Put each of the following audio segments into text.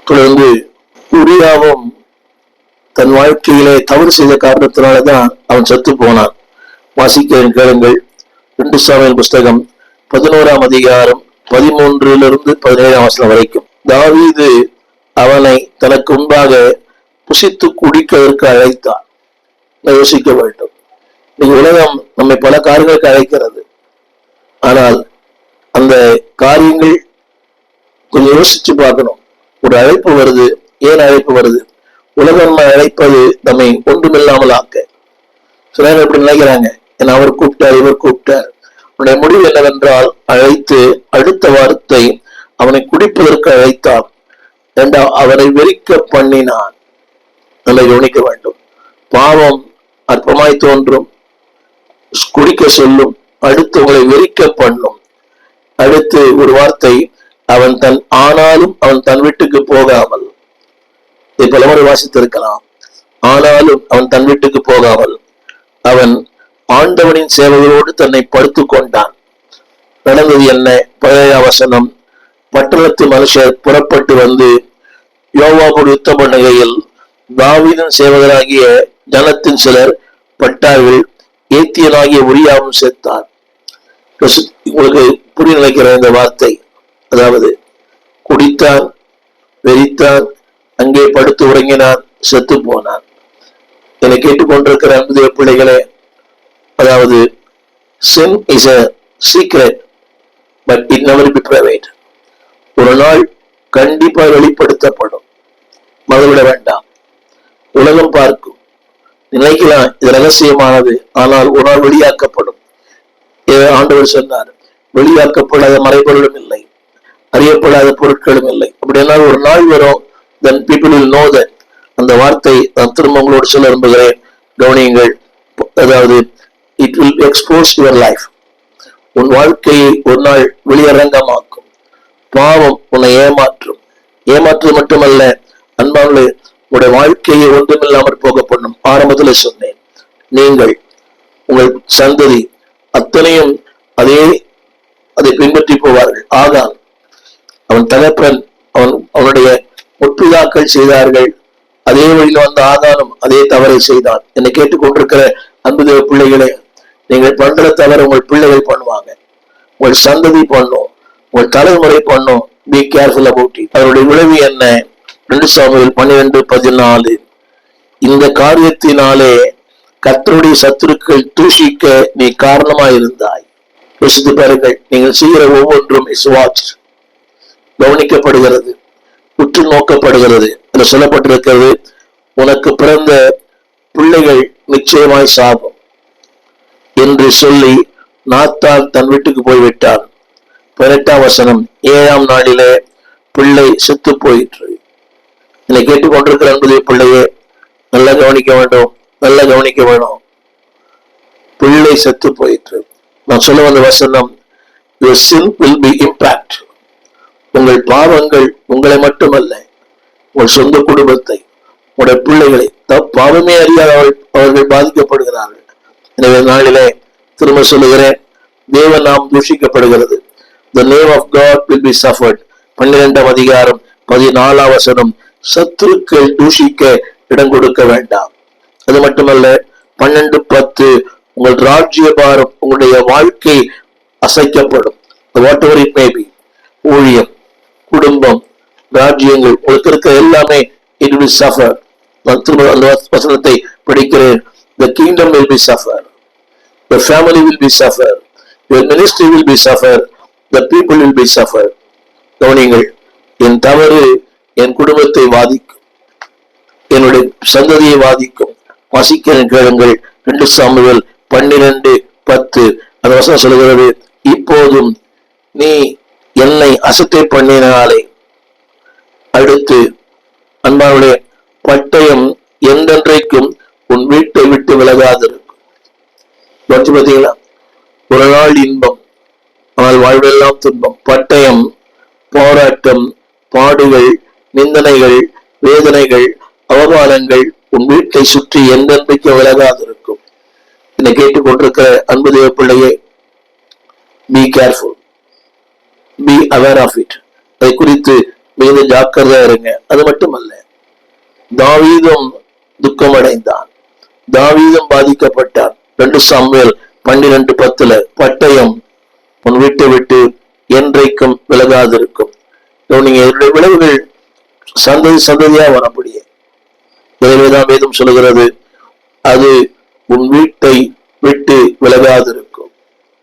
தொடர்ந்து உரியாவும் தன் வாழ்க்கையிலே தவறு செய்த காரணத்தினாலதான் அவன் செத்து போனான். வாசிக்க கேளுங்கள். 2 சாமுவேல் புஸ்தகம் 11ஆம் அதிகாரம் 13 to 17 வரைக்கும். தாவீது அவனை தனக்கு முன்பாக புசித்து குடிப்பதற்கு அழைத்தான். யோசிக்க வேண்டும். இன்னைக்கு உலகம் நம்மை பல காரியங்களுக்கு அழைக்கிறது. ஆனால் அந்த காரியங்கள் கொஞ்சம் யோசிச்சு பார்க்கணும். ஒரு அழைப்பு வருது. ஏன் அழைப்பு வருது? உலகம் அழைப்பது நம்மை ஒன்றுமில்லாமல் ஆக்க. சில நேரம் எப்படி நினைக்கிறாங்க, ஏன்னா அவர் கூப்பிட்டார், இவர் கூப்பிட்டார். உன்னுடைய முடிவு என்னவென்றால், அழைத்து அடுத்த வார்த்தை அவனை குடிப்பதற்கு அழைத்தான். அவனை வெறிக்க பண்ணினான். நல்லா கவனிக்க வேண்டும். பாவம் அற்பமாய் தோன்றும், குடிக்க சொல்லும், அடுத்து உங்களை வெறிக்க பண்ணும். அடுத்து ஒரு வார்த்தை, ஆனாலும் அவன் தன் வீட்டுக்கு போகாமல். இதை பலமுறை வாசித்திருக்கலாம். ஆனாலும் அவன் தன் வீட்டுக்கு போகாமல் அவன் ஆண்டவனின் சேவைகளோடு தன்னை படுத்துக் கொண்டான். நடந்தது என்ன? பழைய வசனம். பட்டணத்து மனுஷர் புறப்பட்டு வந்து யோவாபோடு யுத்தம் பண்ணுகையில் தாவீதின் சேவகராகிய ஜனத்தின் சிலர் பட்டார்கள். ஏத்தியனாகிய உரியாவும் செத்தார். உங்களுக்கு புரிய நினைக்கிற இந்த வார்த்தை, அதாவது குடித்தான், வெறித்தான், அங்கே படுத்து உறங்கினான், செத்து போனான். என்னை கேட்டுக்கொண்டிருக்கிற அன்புடைய பிள்ளைகளே, அதாவது sin is a secret but it never be private. ஒரு நாள் கண்டிப்பா வெளிப்படுத்தப்படும். மறந்துவிட வேண்டாம். உலகம் பார்க்கும், நினைக்கலாம் இது ரகசியமானது, ஆனால் ஒரு நாள் வெளியாக்கப்படும். ஆண்டவர் சொன்னார், வெளியாக்கப்படாத மறைபொருளும் இல்லை, அறியப்படாத பொருட்களும் இல்லை. அப்படின்னா ஒரு நாள் வரும், then people will know that. அந்த வார்த்தை நான் திரும்ப உங்களோடு சொல்ல விரும்புகிறேன். கவனியுங்கள். அதாவது it will expose your life. உன் வாழ்க்கையை ஒரு நாள் வெளியரங்கமாக்கும். பாவம் உன்னை ஏமாற்றும். ஏமாற்று மட்டுமல்ல அன்பானவர்களே, உங்களுடைய வாழ்க்கையை ஒன்றுமில்லாமல் போக பண்ணும். ஆரம்பத்தில் சொன்னேன், நீங்கள் உங்கள் சந்ததி அத்தனையும் அதை பின்பற்றி போவார்கள். ஆகான் அவன் தகப்பன் அவனுடைய முற்பிதாக்கள் செய்தார்கள். அதே வழியில் வந்த ஆகானும் அதே தவறை செய்தான். என்னை கேட்டுக்கொண்டிருக்கிற அன்புதேவ பிள்ளைகளே, நீங்கள் பண்ற தவறு உங்கள் பிள்ளைகள் பண்ணுவாங்க, உங்கள் சந்ததி பண்ணும், உங்கள் தலைமுறை பண்ணும். Be careful about it. அவருடைய விளைவு என்ன? 2 சாமுவேல் 12:14. இந்த காரியத்தினாலே கர்த்தருடைய சத்துருக்கள் தூஷிக்க நீ காரணமாயிருந்தாய். யோசித்து பாருங்கள். நீங்கள் செய்கிற ஒவ்வொன்றும் இஸ் வாட்ச், கவனிக்கப்படுகிறது, உற்று நோக்கப்படுகிறது. அதில் சொல்லப்பட்டிருக்கிறது, உனக்கு பிறந்த பிள்ளைகள் நிச்சயமாய் சாகும் என்று சொல்லி நாத்தான் தன் வீட்டுக்கு போய்விட்டான். 18ஆம் வசனம். 7ஆம் நாளிலே பிள்ளை செத்து போயிற்று. என்னை கேட்டுக்கொண்டிருக்கிற அன்புடைய பிள்ளையே, நல்லா கவனிக்க வேண்டும், நல்லா கவனிக்க வேணும். பிள்ளை செத்து போயிற்று. நான் சொல்ல வந்த வசனம், your sin will be impact. உங்கள் பாவங்கள் உங்களை மட்டுமல்ல, உங்கள் சொந்த குடும்பத்தை, உங்களுடைய பிள்ளைகளை, பாவமே அறியாத அவர்கள் பாதிக்கப்படுகிறார்கள். எனவே நாளிலே திரும்ப சொல்லுகிறேன், தேவ நாம் தூஷிக்கப்படுகிறது. The name of God will be suffered. 12ஆம் அதிகாரம் 14ஆம் வசனம். சத்துருக்கள் தூஷிக்க இடம் கொடுக்க வேண்டாம். அது மட்டுமல்ல 12:10 உங்கள் ராஜ்ய பாரம், உங்களுடைய வாழ்க்கை அசைக்கப்படும். whatever it may be, ஊழியம், குடும்பம், ராஜ்யங்கள், உங்களுக்கு இருக்கிற எல்லாமே it will suffer. நான் திரும்ப அந்த வசனத்தை படிக்கிறேன். The kingdom will be suffer, the family will be suffer, your ministry will be suffer, the people will be suffer. கவனிங்கள். என் தவறு என் குடும்பத்தை பாதிக்கும், என்னுடைய சந்ததியை பாதிக்கும். வாசிக்கிறேன் கேளுங்கள். 2 சாமுவேல் 12:10 அந்த வசனம் சொல்கிறது, இப்போதும் நீ என்னை அசட்டை பண்ணினாலே அடுத்து அன்பானுடைய பட்டயம் என்றென்றைக்கும் உன் வீட்டை விட்டு விலகாதிருக்கும். பார்த்தீங்களா? ஒரு நாள் இன்பம், ஆனால் வாழ்வெல்லாம் துன்பம். பட்டயம், போராட்டம், பாடுகள், நிந்தனைகள், வேதனைகள், அவமானங்கள் உன் வீட்டை சுற்றி என்றென்றைக்கு விலகாதிருக்கும். என்னை கேட்டுக்கொண்டிருக்கிற அன்பு தேவ பிள்ளையே, be careful, be aware of it. அதை குறித்து மிகுந்த ஜாக்கிரதையா இருங்க. அது மட்டுமல்ல, தாவீதும் துக்கம் அடைந்தான், தாவீதும் பாதிக்கப்பட்டான். 2 சாமுவேல் 12:10 பட்டயம் உன் வீட்டை விட்டு என்றைக்கும் விலகாதிருக்கும். நீங்க விளைவுகள் சந்ததி சந்ததியா வரக்கூடிய விளைவுதான் வேதம் சொல்லுகிறது, அது உன் வீட்டை விட்டு விலகாதிருக்கும்.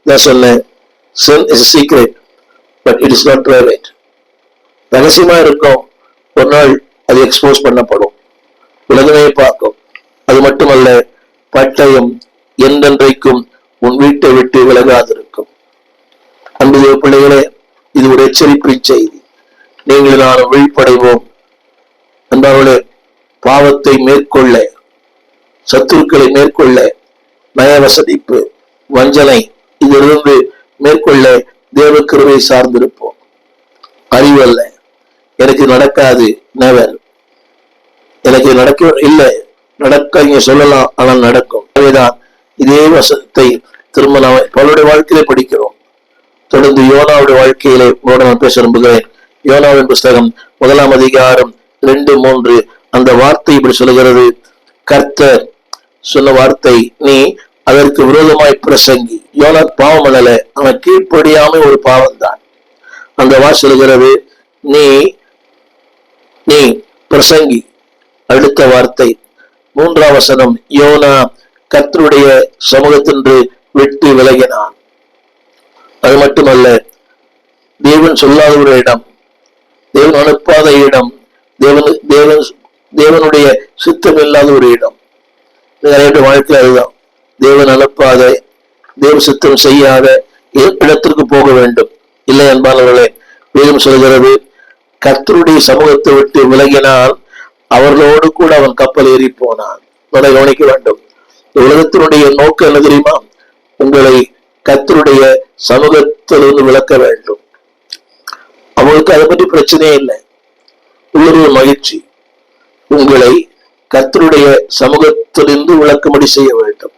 நான் சொன்னேன், sin is a secret but it is not private. ரகசியமா இருக்கும், ஒரு நாள் அது எக்ஸ்போஸ் பண்ணப்படும், உலகமே பார்க்கும். அது மட்டுமல்ல, பட்டயம் என்றென்றைக்கும் உன் வீட்டை விட்டு விலகாதிருக்கும். அன்பு பிள்ளைகளே, இது ஒரு எச்சரிப்பு செய்தி. நீங்கள் நானும் விழிப்படைவோம். அன்பார்களே, பாவத்தை மேற்கொள்ள, சத்துருக்களை மேற்கொள்ள, நயவசதிப்பு, வஞ்சனை, இதிலிருந்து மேற்கொள்ள தேவ கிருபை சார்ந்திருப்போம். அறிவல்ல, எனக்கு நடக்காது, நெவர், எனக்கு நடக்க இல்லை, நடக்க இங்க சொல்லலாம், ஆனால் நடக்கும். எனவேதான் இதே வசனத்தை திரும்ப நாம் பலருடைய வாழ்க்கையிலே படிக்கிறோம். தொடர்ந்து யோனாவுடைய வாழ்க்கையிலே நான் பேச விரும்புகிறேன். யோனாவின் புஸ்தகம் 1 அதிகாரம் 2-3 அந்த வார்த்தை இப்படி சொல்லுகிறது. கர்த்தர் சொன்ன வார்த்தை, நீ அதற்கு விரோதமாய் பிரசங்கி. யோனா பாவம் அல்ல, அவன் கீழ்ப்படியாம ஒரு பாவம் தான். அந்த வார்த்தை சொல்லுகிறது, நீ நீ பிரசங்கி. அடுத்த வார்த்தை 3ஆம் வசனம், யோனா கர்த்தருடைய சமூகத்தின்று விட்டு விலகினான். அது மட்டுமல்ல, தேவன் சொல்லாத ஒரு இடம், தேவன் அனுப்பாத இடம், தேவனுடைய சித்தம் இல்லாத ஒரு இடம். நிறைய வாழ்க்கை அதுதான், தேவன் அனுப்பாத, தேவ சித்தம் செய்யாத இடத்திற்கு போக வேண்டும். இல்லை என்பாளர்களே, வேதம் சொல்கிறது, கர்த்தருடைய சமூகத்தை விட்டு விலகினால் அவர்களோடு கூட அவன் கப்பல் ஏறி போனான். கவனிக்க வேண்டும். உலகத்தினுடைய நோக்கம் என்ன தெரியுமா? உங்களை கர்த்தருடைய சமூகத்திலிருந்து விளக்க வேண்டும். அவங்களுக்கு அதை பற்றி பிரச்சனையே இல்லை, உள்ளொரு மகிழ்ச்சி. உங்களை கர்த்தருடைய சமூகத்திலிருந்து விளக்கும்படி செய்ய வேண்டும்.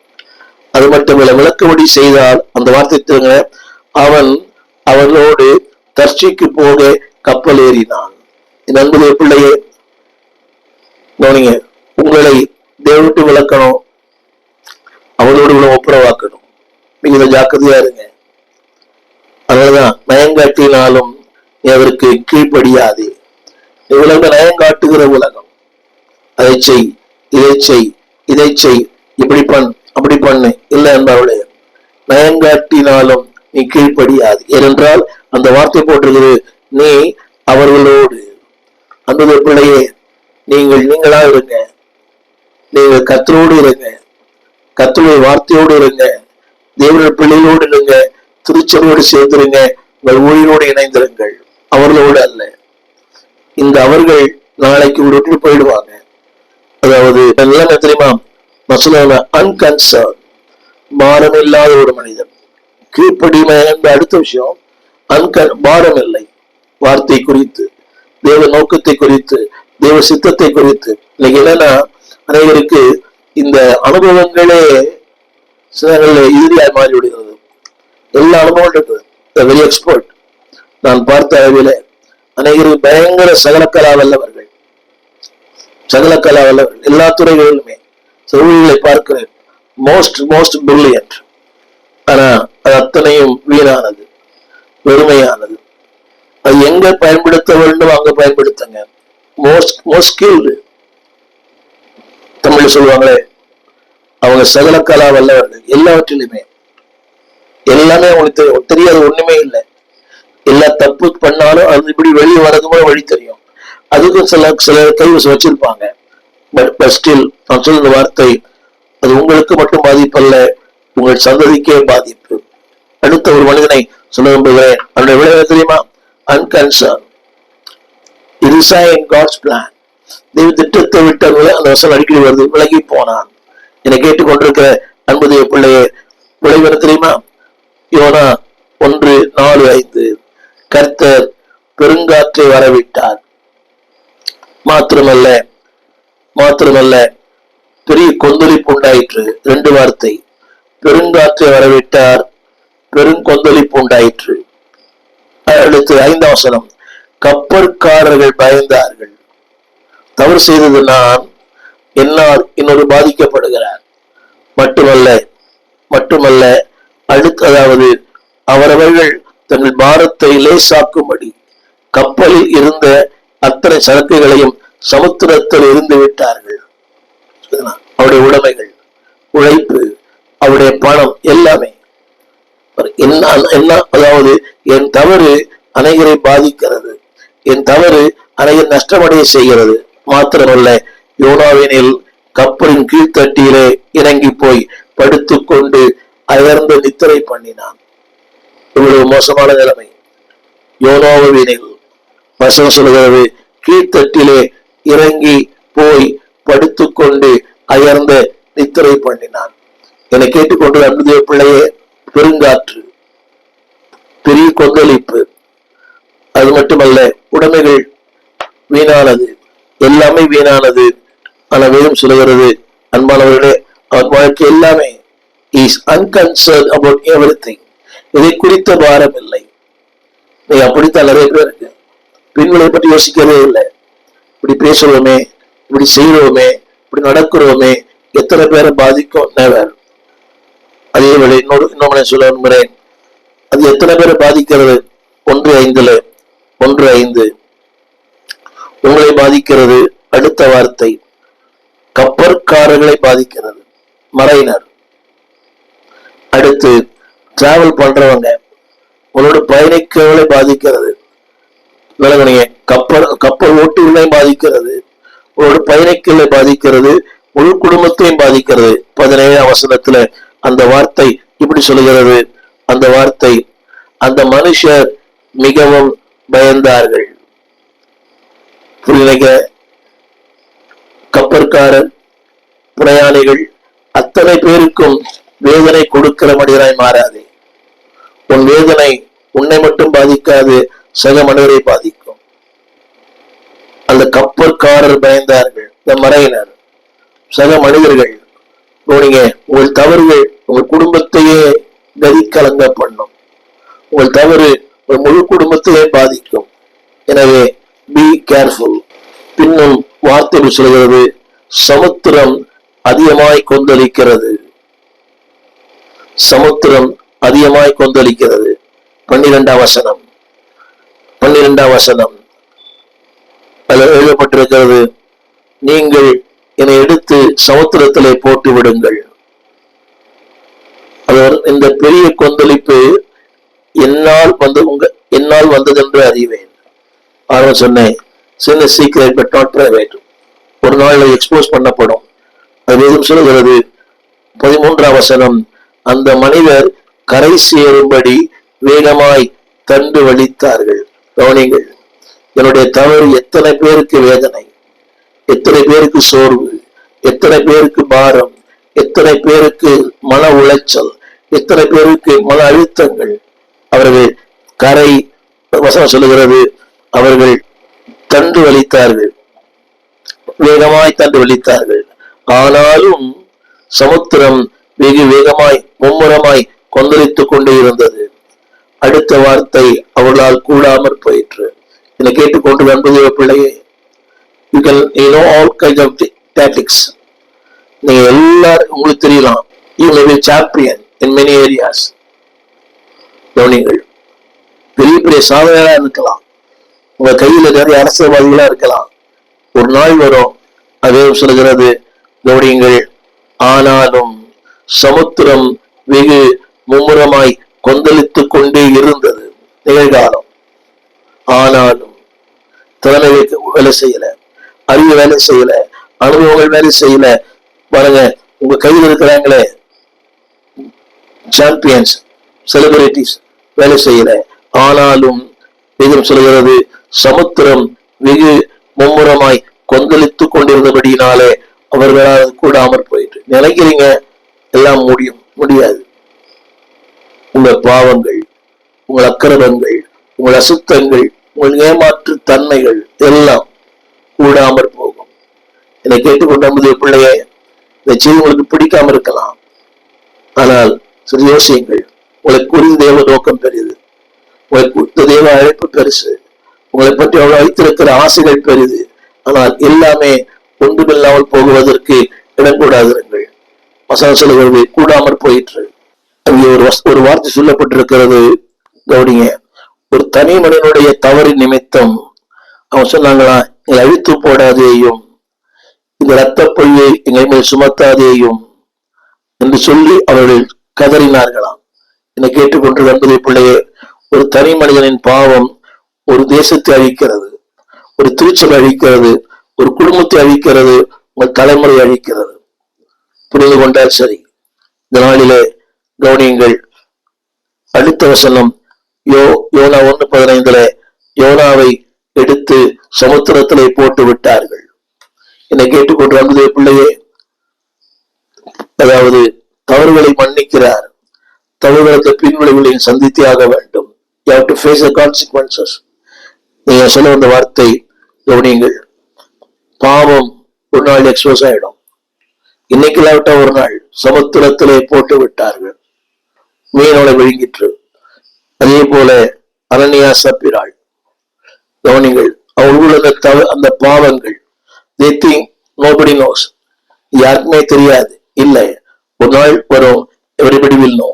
அது மட்டுமல்ல, விளக்கும்படி செய்தால் அந்த வார்த்தை திருங்க, அவன் அவர்களோடு தர்ஷிக்கு போக கப்பல் ஏறினான். என் அன்புடைய பிள்ளையே, கவனிங்க, உங்களை தேவட்டு விளக்கணும், அவளோடு ஒப்புரவாக்கணும். மிகுந்த ஜாக்கிரதையா இருங்க. அதனாலதான் நயங்காட்டினாலும் அவருக்கு கீழ்ப்படியாது. உலக நயங்காட்டுகிற உலகம், அதை செய், இதை செய், இதை செய், இப்படி பண், அப்படி பண்ணு, இல்லை என்பவளே, நயங்காட்டினாலும் நீ கீழ்ப்படியாது. ஏனென்றால் அந்த வார்த்தை போட்டிருக்கிறது, நீ அவர்களோடு. அந்த பிள்ளையே, நீங்களா இருங்க, நீங்கள் கர்த்தரோடு இருங்க, கர்த்தருடைய வார்த்தையோடு இருங்க, தேவனுடைய பிள்ளைகளோடு இருங்க, திருச்சபையோடு சேர்ந்திருங்க, உங்கள் ஊழியரோடு இணைந்திருங்கள். அவர்களோடு அல்ல. இந்த அவர்கள் நாளைக்கு விட்டு போயிடுவாங்க. அதாவது நிலைமை தெரியுமா? அன்கன்சர்ன், பாரம் இல்லாத ஒரு மனிதன். கீழ்ப்படிமை என்ற அடுத்த விஷயம், பாரம் இல்லை. வார்த்தை குறித்து, தேவ நோக்கத்தை குறித்து, தேவ சித்தத்தை குறித்து. இன்னைக்கு என்னன்னா, அனைவருக்கு இந்த அனுபவங்களே சில இறுதியாய் மாறி விடுகிறது. எல்லா அனுபவம் இருக்குது, வெரி எக்ஸ்பர்ட். நான் பார்த்த அளவில் அனைவரும் பயங்கர சகலக்கலா வல்லவர்கள், சகலக்கலா வல்லவர்கள் எல்லா துறைகளிலுமே. தொழில்களை பார்க்கிறேன், மோஸ்ட் பிரில்லியன்ட். ஆனா அது அத்தனையும் வீணானது, வெறுமையானது. அது எங்க பயன்படுத்த வேண்டும் அங்க பயன்படுத்துங்க. Most skilled. தமிழ் சொல்லுவாங்களே, அவங்க சகலக்கலா வல்லவர்கள் எல்லாவற்றிலுமே. எல்லாமே அவங்களுக்கு தெரியாது, ஒண்ணுமே இல்லை. எல்லா தப்பு பண்ணாலும் அது இப்படி வெளியே வரது கூட வழி தெரியும். அதுக்கும் சில கைவசம் வச்சிருப்பாங்க. பட் ஸ்டில் நான் சொல்ற வார்த்தை, அது உங்களுக்கு மட்டும் பாதிப்பல்ல, உங்கள் சந்ததிக்கே பாதிப்பு. அடுத்த ஒரு மனிதனை சொல்ல விரும்புகிறேன். அவருடைய விளைவு தெரியுமா? Unconcern. It is in God's plan. தெய்வ திட்டத்தை விட்டவங்களே அந்த வசனம் அடிக்கடி வருது, விலகி போனான். என்னை கேட்டுக்கொண்டிருக்கிற அன்புடைய பிள்ளையே, விளைவு தெரியுமா? யோனா 1:4-5 கர்த்தர் பெருங்காற்றை வரவிட்டார். மாத்திரமல்ல பெரிய கொந்தளிப்பு உண்டாயிற்று. 2 வார்த்தை, பெருங்காற்றை வரவிட்டார், பெருங்கொந்தளிப்பு உண்டாயிற்று. அடுத்து 5ஆம் வசனம், கப்பற்காரர்கள் பயந்தார்கள். தவறு செய்தது நான், என்னால் இன்னொரு பாதிக்கப்படுகிறார். மட்டுமல்ல அடுத்ததாவது அவரவர்கள் தங்கள் பாரத்தை லேசாக்கும்படி கப்பலில் இருந்த அத்தனை சரக்குகளையும் சமுத்திரத்தில் இருந்து விட்டார்கள். அவருடைய உடைமைகள், உழைப்பு, அவருடைய பணம் எல்லாமே என்ன அதாவது என் தவறு அனைவரை பாதிக்கிறது, என் தவறு அனைவரை நஷ்டமடைய செய்கிறது. மாத்திரமல்ல, யோனாவினில் கப்பலின் கீழ்த்தட்டியிலே இறங்கி போய் படுத்துக்கொண்டு அயர்ந்து நித்திரை பண்ணினான். இவ்வளவு மோசமான நிலைமை. யோனாவினில் வசனம் சொல்கிறது, கீழ்த்தட்டிலே இறங்கி போய் படுத்துக்கொண்டு அயர்ந்த நித்திரை பண்ணினான். என்னை கேட்டுக்கொண்டு அன்புதேவ பிள்ளையே, பெருங்காற்று, பெரிய கொந்தளிப்பு, அது மட்டுமல்ல உடைமைகள் வீணானது, எல்லாமே வீணானது. ஆனா வேதம் சொல்லுகிறது, அன்பானவர்களே, அவர் வாழ்க்கை எல்லாமே இஸ் அன்கன்சர்ன் அபவுட் எவரிதிங். இதை குறித்த பாரம் இல்லை. நீ அப்படித்தான் நிறைய பேர் இருக்கு, பெண்களை பற்றி யோசிக்கவே இல்லை. இப்படி பேசுவோமே, இப்படி செய்வோமே, இப்படி நடக்கிறோமே, எத்தனை பேரை பாதிக்கும் நேவர். அதே வேளை இன்னொரு சொல்ல விரும்புகிறேன், அது எத்தனை பேரை பாதிக்கிறது? 1:5 உங்களை பாதிக்கிறது. அடுத்த வார்த்தை கப்பற்காரர்களை பாதிக்கிறது, மறையினர். அடுத்து டிராவல் பண்றவங்க, உங்களோட பயணிக்கவர்களை பாதிக்கிறது. விலகுனீங்க, கப்பல் ஓட்டுகளை பாதிக்கிறது, உங்களோட பயணிக்கலை பாதிக்கிறது, முழு குடும்பத்தையும் பாதிக்கிறது. 17ஆம் வசனத்துல அந்த வார்த்தை இப்படி சொல்லுகிறது. அந்த வார்த்தை, அந்த மனுஷர் மிகவும் பயந்தார்கள். புரியுங்க, கப்பற்காரர், பிரயாணிகள் அத்தனை பேருக்கும் வேதனை கொடுக்கிற மனிதராய் மாறாதே. உன் வேதனை உன்னை மட்டும் பாதிக்காது, சக மனிதரை பாதிக்கும். அந்த கப்பற்காரர் பயந்தார்கள், இந்த மறையினர், சக மனிதர்கள். நீங்க உங்கள் தவறுகள் உங்கள் குடும்பத்தையே கதிக்கலங்க பண்ணும். உங்கள் தவறு ஒரு முழு குடும்பத்தையே பாதிக்கும். எனவே பி கேர்ஃபுல். பின்னும் வார்த்தை சொல்கிறது, சமுத்திரம் அதிகமாய் கொந்தளிக்கிறது. சமுத்திரம் அதிகமாய் கொந்தளிக்கிறது. 12ஆம் வசனம் அதில் எழுதப்பட்டிருக்கிறது, நீங்கள் என்னை எடுத்து சமுத்திரத்திலே போட்டு விடுங்கள். அவர் இந்த பெரிய கொந்தளிப்பு என்னால் வந்தது என்று அறிவேன். ஆனால் சொன்னேன், சின்ன சீக்ரெட் பட் நாட் பிரைவேட். ஒரு நாள் எக்ஸ்போஸ் பண்ணப்படும். அது சொல்லுகிறது 13ஆம் வசனம், அந்த மனிதர் கரை சேரும்படி வேகமாய் தண்டு வலித்தார்கள். கவனிங்கள், என்னுடைய தவறு எத்தனை பேருக்கு வேதனை, எத்தனை பேருக்கு சோர்வு, எத்தனை பேருக்கு பாரம், எத்தனை பேருக்கு மன உளைச்சல், எத்தனை பேருக்கு மன அழுத்தங்கள். அவர்கள் கரை, வசனம் சொல்லுகிறது, அவர்கள் தண்டு வலித்தார்கள், வேகமாய் தண்டு வலித்தார்கள். ஆனாலும் சமுத்திரம் வெகு வேகமாய் மும்முரமாய் கொந்தளித்துக் கொண்டே இருந்தது. அடுத்த வார்த்தை, அவர்களால் கூடாமற் போயிற்று. என்னை கேட்டுக்கொண்டு அன்புதேவ பிள்ளையே, you know all kinds of tactics. நீங்க எல்லாரும் உங்களுக்கு தெரியலாம். You may be champion in many areas. கவனிங்கள், பெரிய பெரிய சாதனைகளா இருக்கலாம், உங்க கையில நிறைய அரசியல்வாதிகளா இருக்கலாம். ஒரு நாள் வரும், அதே சொல்லுகிறது, கவனிங்கள், ஆனாலும் சமுத்திரம் வெகு மும்முரமாய் கொந்தளித்துக் கொண்டே இருந்தது. நிகழ்காலம். ஆனாலும் திறமைகளுக்கு வேலை செய்யல, அறிவு வேலை செய்யல, அனுபவங்கள் வேலை செய்யல. பாருங்க, உங்க கையில் இருக்கிறாங்களே சாம்பியன்ஸ், செலிபிரிட்டிஸ், வேலை செய்யல. ஆனாலும் வேதம் சொல்கிறது, சமுத்திரம் வெகு மும்முரமாய் கொந்தளித்துக் கொண்டிருந்தபடியினாலே அவர்களால் கூடாமற் போயிட்டு. நினைக்கிறீங்க எல்லாம் முடியாது. உங்கள் பாவங்கள், உங்கள் அக்கிரமங்கள், உங்கள் அசுத்தங்கள், உங்கள் ஏமாற்று தன்மைகள் எல்லாம் கூடாமற் போகும். என்னை கேட்டுக்கொண்ட அன்புதேவ பிள்ளையே, இந்த செய்தி உங்களுக்கு பிடிக்காம இருக்கலாம். ஆனால் சரி யோசியுங்கள், உங்களை குறித்த தேவ நோக்கம் பெரியது, உங்களை குறித்த தேவ அழைப்பு பெருசு. உங்களை பற்றி அவர்கள் வைத்திருக்கிற ஆசைகள் பெரிது, ஆனால் எல்லாமே ஒன்றுமில்லாமல் போகுவதற்கு இடம் கூடாதிருங்கள். வசனம் சொல்லுகிறது கூடாமற் போயிற்று. அங்கே ஒரு வார்த்தை சொல்லப்பட்டிருக்கிறது, கவனிங்க. ஒரு தனி மனிதனுடைய தவறின் நிமித்தம் அவன் சொன்னாங்களா, எங்களை அழித்து போடாதேயும், இந்த இரத்த பழியை எங்கள் மேல் சுமத்தாதேயும் என்று சொல்லி அவர்கள் கதறினார்களாம். என்னை கேட்டுக்கொண்டு என்பதை பிள்ளையே, ஒரு தனி மனிதனின் பாவம் ஒரு தேசத்தை அழிக்கிறது, ஒரு திருச்சபை அழிக்கிறது, ஒரு குடும்பத்தை அழிக்கிறது, உங்கள் தலைமுறை அழிக்கிறது. புரிந்து கொண்டால் சரி. இந்த நாளிலே கவனியுங்கள். அடுத்த வசனம் யோனா 1:15 யோனாவை எடுத்து சமுத்திரத்திலே போட்டு விட்டார்கள். என்னை கேட்டுக்கொண்டு வந்ததே பிள்ளையே, அதாவது தவறுகளை மன்னிக்கிறார், தவறுகளுக்கு பின்விளைவுகளையும் சந்தித்தே ஆக வேண்டும். You have to face the consequences. நீங்க சொல்ல வந்த வார்த்தை கவனியுங்கள். பாவம் ஒரு நாள் எக்ஸ்போஸ் ஆயிடும். இன்னைக்கு இல்லாவிட்ட ஒரு நாள் சமுத்திரத்திலே போட்டு விட்டார்கள், மீனோட விழுங்கிற்று. அதே போல அனனியா சப்பிராள், கவனிங்கள். அவர்களுள்ள அந்த பாவங்கள், they think nobody knows, யாருக்குமே தெரியாது. இல்லை, ஒரு நாள் வரும், everybody will know.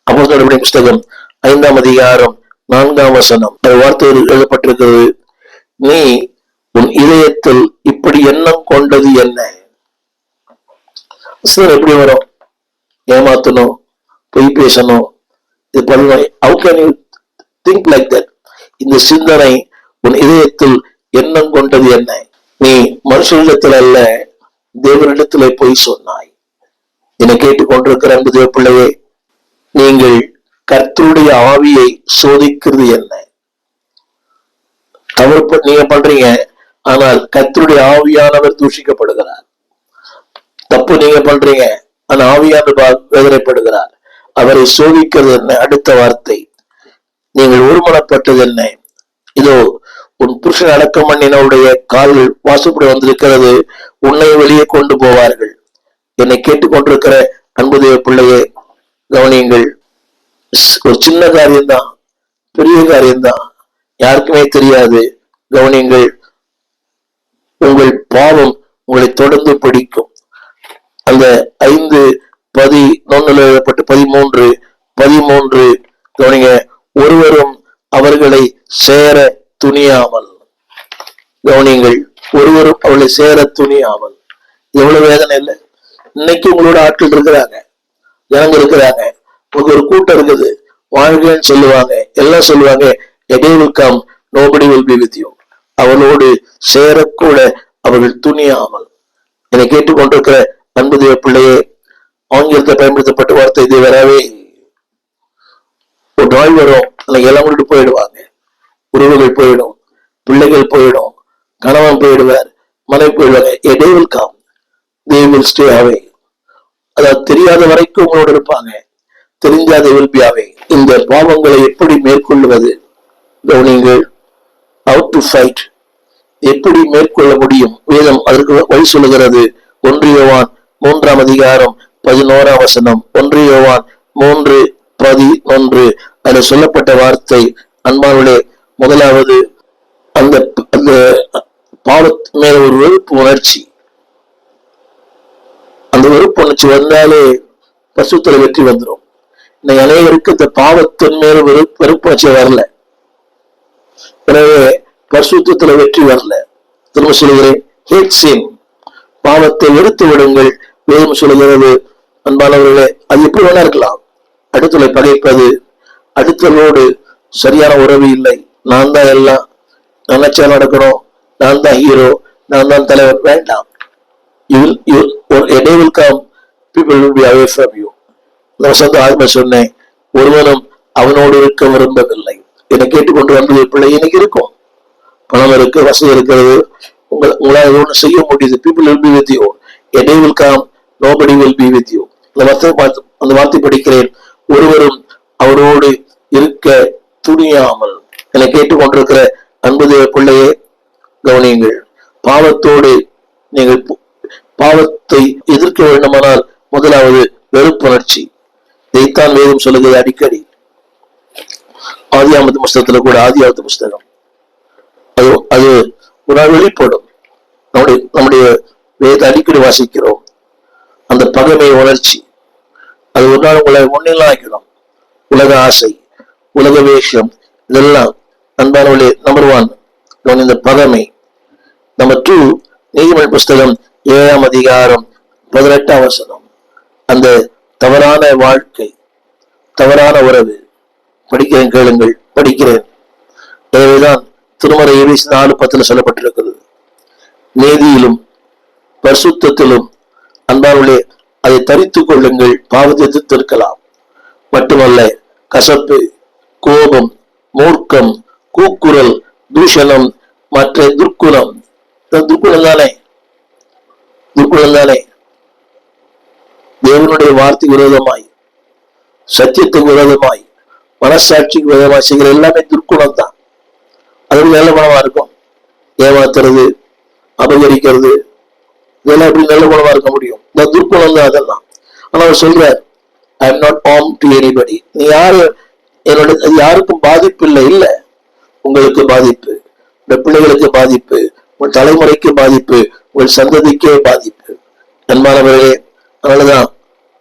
அப்போஸ்தலர்களுடைய புத்தகம் 5ஆம் அதிகாரம் 4ஆம் வசனம் வார்த்தையில் எழுதப்பட்டிருக்கிறது, நீ உன் இதயத்தில் இப்படி எண்ணம் கொண்டது என்ன? எப்படி வரும்? ஏமாத்தணும், பொய் பேசணும், இது பண்ணணும். How can you think like that? இந்த சிந்தனை உன் இதயத்தில் எண்ணம் கொண்டது என்ன? நீ மனுஷனிடத்தில் அல்ல, தேவனிடத்திலே பொய் சொன்னாய். என்னை கேட்டுக்கொண்டிருக்கிற அன்பு தேவ பிள்ளையே, நீங்கள் கர்த்தருடைய ஆவியை சோதிக்கிறது என்ன? தவறு நீங்க பண்றீங்க, ஆனால் கர்த்தருடைய ஆவியானவர் தூஷிக்கப்படுகிறார். தப்பு நீங்க பண்றீங்க, ஆனா ஆவியானவர் வேதனைப்படுகிறார். அவரை சோதிக்கிறது என்ன? அடுத்த வார்த்தை, நீங்கள் ஒருமனப்பட்டது என்ன? இதோ உன் புருஷன் அடக்கம் பண்ணினவுடைய கால்கள் வாசப்படி வந்திருக்கிறது, உன்னை வெளியே கொண்டு போவார்கள். என்னை கேட்டுக்கொண்டிருக்கிற அன்பு தேவ பிள்ளையே, கவனியுங்கள். ஒரு சின்ன காரியம்தான், பெரிய காரியம்தான், யாருக்குமே தெரியாது. கவனியுங்கள். உங்கள் பாவம் உங்களை தொடர்ந்து பிடிக்கும். அந்த 5:11 எழுதப்பட்டு 13 கவனிங்க. ஒருவரும் அவர்களை சேர துணியாமல், கவனியுங்கள், ஒருவரும் அவளை சேர துணியாமல். எவ்வளவு வேதனை இல்லை. இன்னைக்கு உங்களோட ஆட்கள் இருக்கிறாங்க, ஜனங்க இருக்கிறாங்க, உங்களுக்கு ஒரு கூட்டம் இருக்குது, வாழ்க்கைன்னு சொல்லுவாங்க, எல்லாம் சொல்லுவாங்க, a day will come, nobody will be with you. அவளோடு சேரக்கூட அவர்கள் துணியாமல். என்னை கேட்டுக்கொண்டிருக்கிற அன்பு தேவ பிள்ளையே, ஆங்கிலத்தை பயன்படுத்தப்பட்ட வார்த்தை இது வரவே. ஒரு நாள் வரும், எல்லாம் விட்டு போயிடுவாங்க, உறவுகள் போயிடும், பிள்ளைகள் போயிடும், கணவன் போயிடுவார், மனைவி போயிடுவாங்க. a day will come, they will stay away. அதாவது தெரியாத வரைக்கும் உங்களோட இருப்பாங்க, தெரிஞ்சாத will be away. இந்த பாவங்களை எப்படி மேற்கொள்வது? கவனிங்கள். how to fight, எப்படி மேற்கொள்ள முடியும்? வேதம் அதற்கு வழி சொல்லுகிறது. 1 யோவான் 3ஆம் அதிகாரம் 11ஆம் வசனம். 1 யோவான் 3:11 அதில் சொல்லப்பட்ட வார்த்தை, அன்பானவர்களே, முதலாவது அந்த பாவத்து மேல ஒரு வெறுப்பு உணர்ச்சி. அந்த வெறுப்பு உணர்ச்சி வந்தாலே பசுத்தல வெற்றி வந்துடும். இன்னைக்கு அனைவருக்கு இந்த பாவத்தின் மேல வெறுப்பு உணர்ச்சி வரல, எனவே பரிசுத்தத்துல வெற்றி வரல. திரும்ப சொல்லுகிறேன், ஹேட் சின், பாவத்தை வெறுத்து விடுங்கள். வேதம் சொல்லுகிறது, அன்பானவர்களே, அது எப்படி வேணா இருக்கலாம். அடுத்தலை பகைப்பது, அடுத்தவரோடு சரியான உறவு இல்லை, நான் தான் எல்லாம், நினைச்சா நடக்கணும், நான் தான் ஹீரோ, நான் தான் தலைவர், வேண்டாம். A day will come, people will be away from you. ஆத்ம சொன்னேன், ஒருவனும் அவனோடு இருக்க விரும்பவில்லை. என்னை கேட்டுக்கொண்டு வந்தது பிள்ளை, எனக்கு இருக்கும், பணம் இருக்கு, வசதி இருக்கிறது, உங்களால் ஒன்று செய்ய முடியுது. people will be with you. A day will come, nobody will be with you. அந்த வார்த்தை படிக்கிறேன், ஒருவரும் அவரோடு இருக்க துணியாமல். என்னை கேட்டுக்கொண்டிருக்கிற அன்பு தேவ பிள்ளையே, கவனியுங்கள். பாவத்தோடு நீங்கள் பாவத்தை எதிர்க்க வேண்டுமானால் முதலாவது வெறுப்புணர்ச்சி. இதைத்தான் வேதம் சொல்லுகிறது அடிக்கடி. ஆதியாகமத்து புஸ்தகத்துல கூட, ஆதியாகமத்து புஸ்தகம் அது ஒரு நாள் வெளிப்படும். நம்முடைய வேத அடிக்கடி வாசிக்கிறோம். அந்த பகைமை உணர்ச்சி அது ஒரு நாள் உங்களை முன்னிலாம் ஆக்கிடும். உலக ஆசை, உலக வேஷம், இதெல்லாம் அன்பானவர்களே. நம்பர் 1 இந்த பகைமை. நம்பர் 2 நீதிமொழி புஸ்தகம் 7ஆம் அதிகாரம் 18ஆம் வசனம். அந்த தவறான வாழ்க்கை, தவறான உறவு. படிக்கிறேன், கேளுங்கள், படிக்கிறேன். எனவேதான் திருமறை 4:10 சொல்லப்பட்டிருக்கிறது. நீதியிலும் பரிசுத்தத்திலும் அன்பானவர்களே அதை தரித்துக் கொள்ளுங்கள், பாவத்தை எதிர்த்திருக்கலாம். மட்டுமல்ல, கசப்பு, கோபம், மூர்க்கம், கூக்குரல், தூஷணம், மற்ற துர்க்குணம். துர்க்குணம் தானே, துர்க்குணம் தானே. தேவனுடைய வார்த்தைக்கு விரோதமாய், சத்தியத்துக்கு விரோதமாய், மனசாட்சிக்கு விரோதமாய் செய்கிற எல்லாமே துர்க்குணம் தான். அது நல்ல குணமா இருக்கும். ஏமாத்துறது, அபகரிக்கிறது, இதெல்லாம் எப்படி நல்ல குணமா இருக்க முடியும்? இந்த துர்க்குணம் தான் அதெல்லாம். ஆனா அவர் சொல்றார், I am not harm to anybody. நீ யாரு, என்னோட யாருக்கும் பாதிப்பு இல்லை. இல்ல, உங்களுக்கு பாதிப்பு, உங்க பிள்ளைகளுக்கு பாதிப்பு, உங்கள் தலைமுறைக்கு பாதிப்பு, உங்கள் சந்ததிக்கே பாதிப்பு. அன்பானவர்களே, அதனாலதான்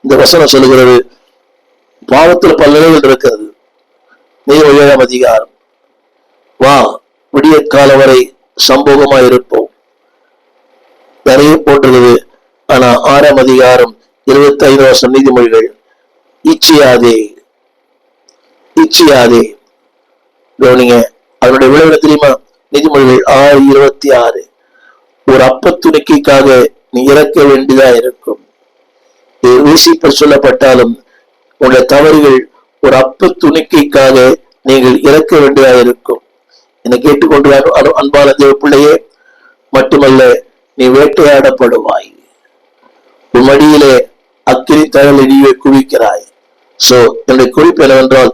இந்த வசனம் சொல்லுகிறது, பாவத்தில் பல நிலைகள் இருக்கிறது. நீதிமொழி 7ஆம் அதிகாரம், வா விடிய காலம் வரை சம்பவமா இருப்போம், நிறைய போன்றது. ஆனா 6ஆம் அதிகாரம் 25 வருஷம் நீதிமொழிகள், இச்சியாதே, இச்சியாதே. கவனிங்க, அதனுடைய விளைவு தெரியுமா? நீதிமொழிகள் 6:26. ஒரு அப்பத்துணிக்கைக்காக நீ இறக்க வேண்டியதா இருக்கும். வீசிப்ப சொல்லப்பட்டாலும் உங்களுடைய தவறுகள் ஒரு அப்ப துணிக்கைக்காக நீங்கள் இறக்க வேண்டியதா இருக்கும். என்னை கேட்டுக்கொண்டு அன்பான தேவ பிள்ளையே, மட்டுமல்ல, நீ வேட்டையாடப்படுவாய், உன் மடியிலே அக்கினி தழலை நீவே குவிக்கிறாய். சோ என்னுடைய குறிப்பு என்னவென்றால்,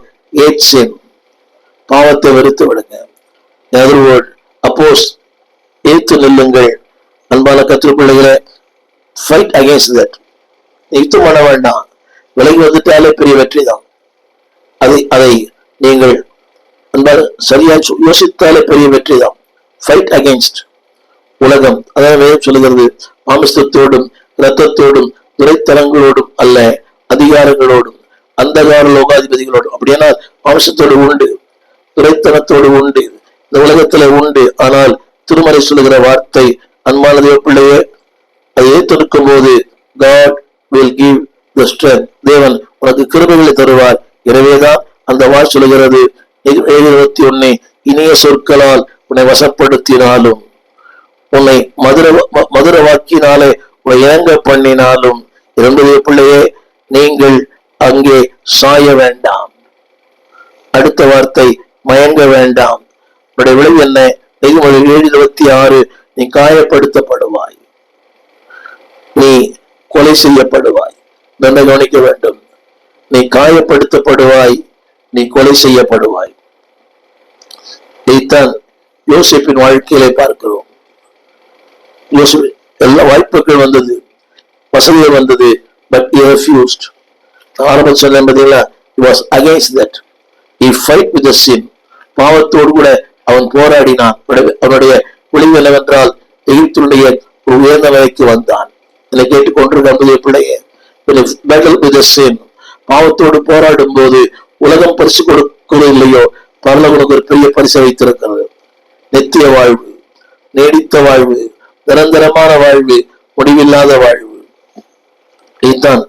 பாவத்தை வெறுத்து விடுங்க. அப்போஸ் ஏத்து நில்லுங்கள். அன்பான கத்திர பிள்ளைகளை, ஃபைட் அகேன்ஸ்ட் தட். யுத்தம் பண்ண வேண்டாம், விலகி வந்துட்டாலே பெரிய வெற்றி தான். அதை நீங்கள் அன்பான சரியா யோசித்தாலே பெரிய வெற்றி தான். ஃபைட் அகேன்ஸ்ட் உலகம். அதாவது சொல்லுகிறது, மாமிசத்தோடும் இரத்தத்தோடும் துரைத்தனங்களோடும் அல்ல, அதிகாரங்களோடும் அந்தகார லோகாதிபதிகளோடும். அப்படியானால் மாமிசத்தோடு உண்டு, துரைத்தனத்தோடு உண்டு, இந்த உலகத்துல உண்டு. ஆனால் திருமறை சொல்லுகிற வார்த்தை, அன்பான தேவ பிள்ளையே, அதை ஏற்றெடுக்கும் போது God will give the strength. தேவன் உனக்கு கிருபைகளை தருவார். எனவேதான் அந்த வாய் சொல்லுகிறது, 7:21, இனிய சொற்களால் உன்னை வசப்படுத்தினாலும், உன்னை மதுர வாக்கினாலே உன்னை ஏங்க பண்ணினாலும், இரண்டு பிள்ளையே, நீங்கள் அங்கே சாய வேண்டாம். அடுத்த வார்த்தை, மயங்க வேண்டாம். உடைய விளைவு என்ன? நீதிமொழி 7:26, நீ காயப்படுத்தப்படுவாய், நீ கொலை செய்யப்படுவாய். நன்மை கவனிக்க வேண்டும். நீ காயப்படுத்தப்படுவாய், நீ கொலை செய்யப்படுவாய். இதைத்தான் யோசேப்பின் வாழ்க்கையிலே பார்க்கிறோம். யோசேப் எல்லா வாய்ப்புகள் வந்தது, வசதிகள் வந்தது, but he refused. ஆரம்பம் சொன்ன பார்த்தீங்களா, he was against that. He fight with the sin. பாவத்தோடு கூட அவன் போராடினான். அவனுடைய விளைவு என்னவென்றால், எகிப்தினுடைய ஒரு உயர்ந்த நிலைக்கு வந்தான். இதை கேட்டுக்கொண்டிருக்க பிள்ளையே, பாவத்தோடு போராடும் போது உலகம் பரிசு கொடுக்கிறது இல்லையோ, பரலோகம் ஒரு பெரிய பரிசு வைத்திருக்கிறது. நித்திய வாழ்வு, நீடித்த வாழ்வு, நிரந்தரமான வாழ்வு, முடிவில்லாத வாழ்வு. இதுதான்